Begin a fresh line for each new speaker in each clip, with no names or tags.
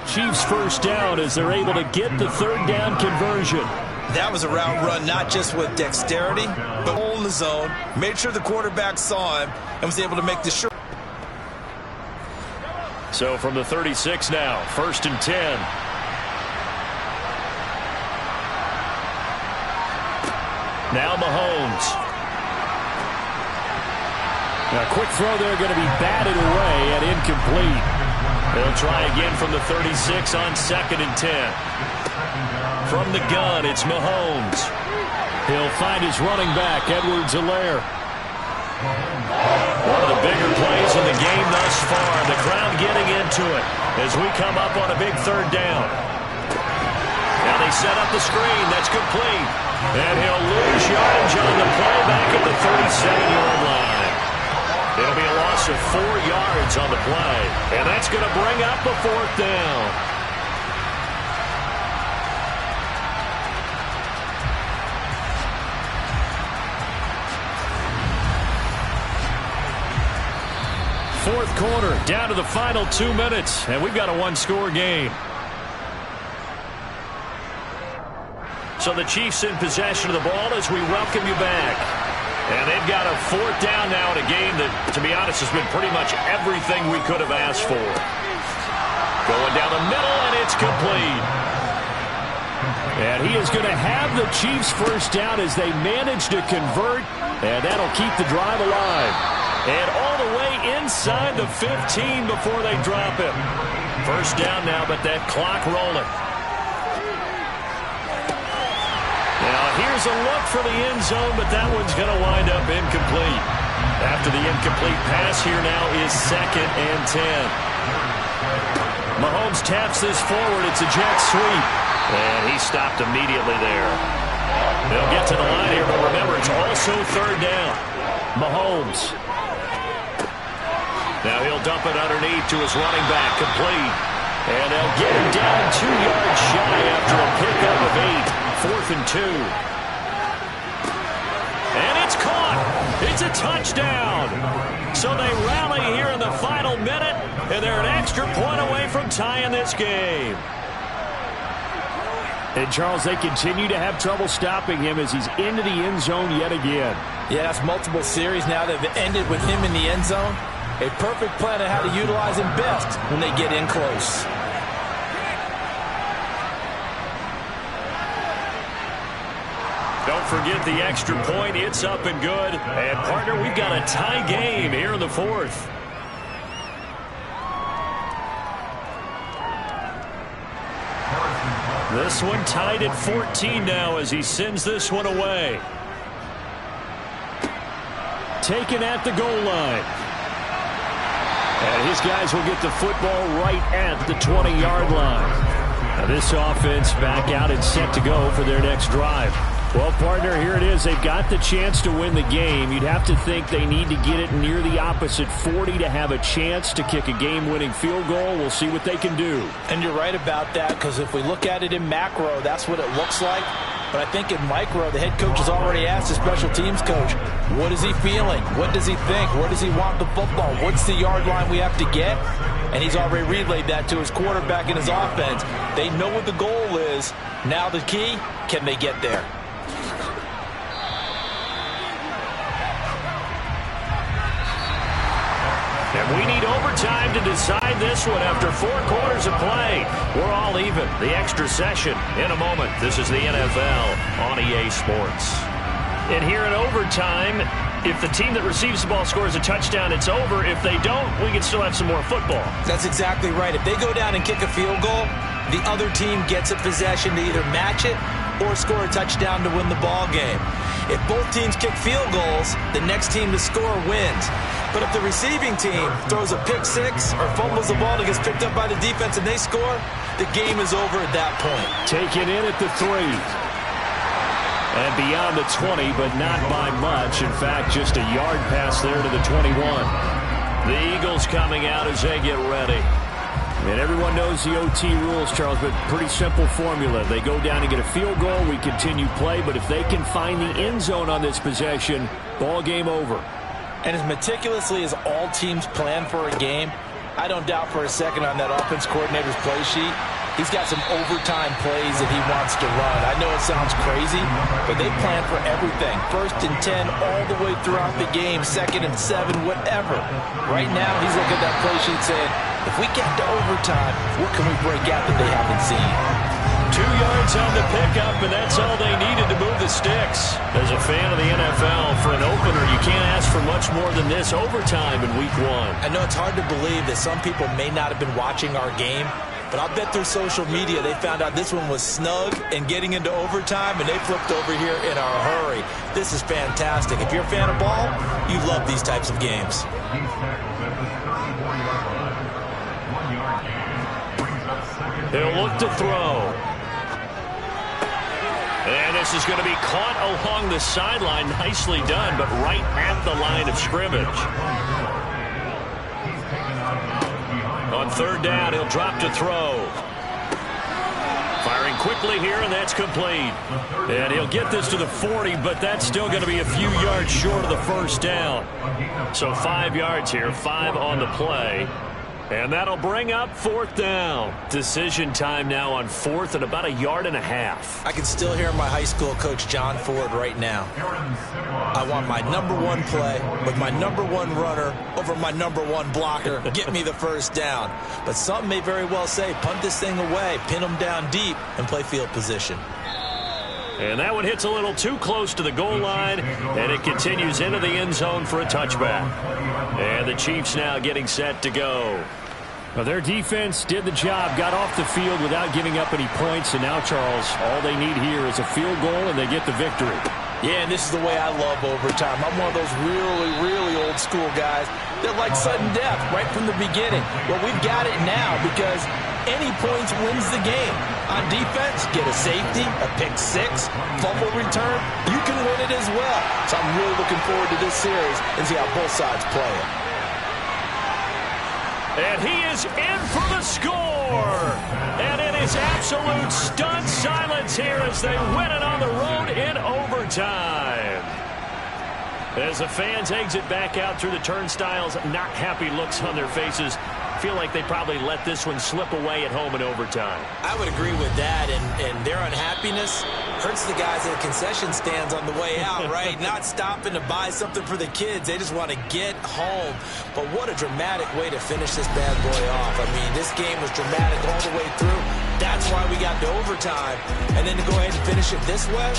Chiefs first down as they're able to get the third down conversion.
That was a route run, not just with dexterity, but all in the zone. Made sure the quarterback saw him and was able to make the short.
So from the 36 now, 1st and 10. Now Mahomes. A quick throw there, going to be batted away and incomplete. They'll try again from the 36 on 2nd and 10. From the gun, it's Mahomes. He'll find his running back, Edwards-Helaire. One of the bigger plays in the game thus far. The crowd getting into it as we come up on a big third down. Now they set up the screen. That's complete. And he'll lose yardage on the play back at the 37-yard line. It'll be a loss of 4 yards on the play. And that's going to bring up the 4th down. Fourth quarter, down to the final 2 minutes, and we've got a one-score game. So the Chiefs in possession of the ball as we welcome you back. And they've got a 4th down now in a game that, to be honest, has been pretty much everything we could have asked for. Going down the middle, and it's complete. And he is going to have the Chiefs first down as they manage to convert, and that'll keep the drive alive. And all the way inside the 15 before they drop him. First down now, but that clock rolling. Now here's a look for the end zone, but that one's going to wind up incomplete. After the incomplete pass, here now is 2nd and 10. Mahomes taps this forward. It's a jet sweep. And he stopped immediately there. They'll get to the line here, but remember, it's also 3rd down. Mahomes. Now he'll dump it underneath to his running back, complete. And they'll get him down 2 yards shy after a pickup of 8. 4th and 2. And it's caught. It's a touchdown. So they rally here in the final minute, and they're an extra point away from tying this game. And, Charles, they continue to have trouble stopping him as he's into the end zone yet again.
Yeah, that's multiple series now that have ended with him in the end zone. A perfect plan on how to utilize him best when they get in close.
Don't forget the extra point. It's up and good. And, partner, we've got a tie game here in the 4th. This one tied at 14 now as he sends this one away. Taken at the goal line. And his guys will get the football right at the 20-yard line. Now this offense back out and set to go for their next drive. Well, partner, here it is. They've got the chance to win the game. You'd have to think they need to get it near the opposite 40 to have a chance to kick a game-winning field goal. We'll see what they can do.
And you're right about that, because if we look at it in macro, that's what it looks like. But I think in micro, the head coach has already asked the special teams coach, what is he feeling? What does he think? Where does he want the football? What's the yard line we have to get? And he's already relayed that to his quarterback and his offense. They know what the goal is. Now the key, can they get there?
And we need overtime to decide this one after 4 quarters of play. We're all even. The extra session in a moment. This is the NFL on EA Sports. And here in overtime, if the team that receives the ball scores a touchdown, it's over. If they don't, we can still have some more football.
That's exactly right. If they go down and kick a field goal, the other team gets a possession to either match it or score a touchdown to win the ball game. If both teams kick field goals, the next team to score wins. But if the receiving team throws a pick six or fumbles the ball and gets picked up by the defense and they score, the game is over at that point.
Take it in at the 3. And beyond the 20, but not by much. In fact, just a yard pass there to the 21. The Eagles coming out as they get ready. And everyone knows the OT rules, Charles, but pretty simple formula. They go down and get a field goal, we continue play, but if they can find the end zone on this possession, ball game over.
And as meticulously as all teams plan for a game, I don't doubt for a second on that offense coordinator's play sheet, he's got some overtime plays that he wants to run. I know it sounds crazy, but they plan for everything. 1st and 10 all the way throughout the game, 2nd and 7, whatever. Right now, he's looking at that play sheet saying, if we get to overtime, what can we break out that they haven't seen?
2 yards on the pickup, and that's all they needed to move the sticks. As a fan of the NFL, for an opener, you can't ask for much more than this overtime in Week 1.
I know it's hard to believe that some people may not have been watching our game, but I'll bet through social media they found out this one was snug and getting into overtime, and they flipped over here in a hurry. This is fantastic. If you're a fan of ball, you love these types of games.
He'll look to throw. And this is going to be caught along the sideline. Nicely done, but right at the line of scrimmage. On 3rd down, he'll drop to throw. Firing quickly here, and that's complete. And he'll get this to the 40, but that's still going to be a few yards short of the 1st down. So 5 yards here, 5 on the play. And that'll bring up 4th down. Decision time now on 4th and about 1.5 yards.
I can still hear my high school coach, John Ford, right now. I want my #1 play with my #1 runner over my #1 blocker. Get me the 1st down. But some may very well say, punt this thing away, pin them down deep, and play field position.
And that one hits a little too close to the goal line, and it continues into the end zone for a touchback. And the Chiefs now getting set to go.
Well, their defense did the job, got off the field without giving up any points, and now, Charles, all they need here is a field goal, and they get the victory.
Yeah, and this is the way I love overtime. I'm one of those really, really old school guys that like sudden death right from the beginning. Well, we've got it now because any points wins the game. On defense, get a safety, a pick 6, fumble return, you can win it as well. So I'm really looking forward to this series and see how both sides play it.
And he is in for the score. And it is absolute stunned silence here as they win it on the road in overtime. As the fans exit back out through the turnstiles, not happy looks on their faces. Feel like they probably let this one slip away at home in overtime.
I would agree with that, and their unhappiness hurts the guys at the concession stands on the way out, right? Not stopping to buy something for the kids. They just want to get home. But what a dramatic way to finish this bad boy off. I mean, this game was dramatic all the way through. That's why we got to overtime. And then to go ahead and finish it this way,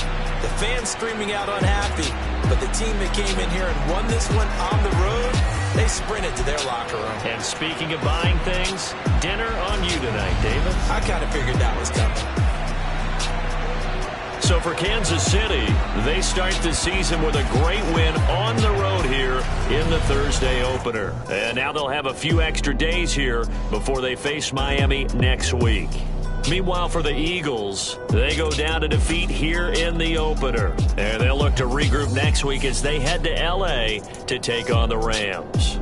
the fans screaming out unhappy. But the team that came in here and won this one on the road, they sprinted to their locker room.
And speaking of buying things, dinner on you tonight, David.
I kind of figured that was coming.
So for Kansas City, they start the season with a great win on the road here in the Thursday opener. And now they'll have a few extra days here before they face Miami next week. Meanwhile, for the Eagles, they go down to defeat here in the opener. And they'll look to regroup next week as they head to L.A. to take on the Rams.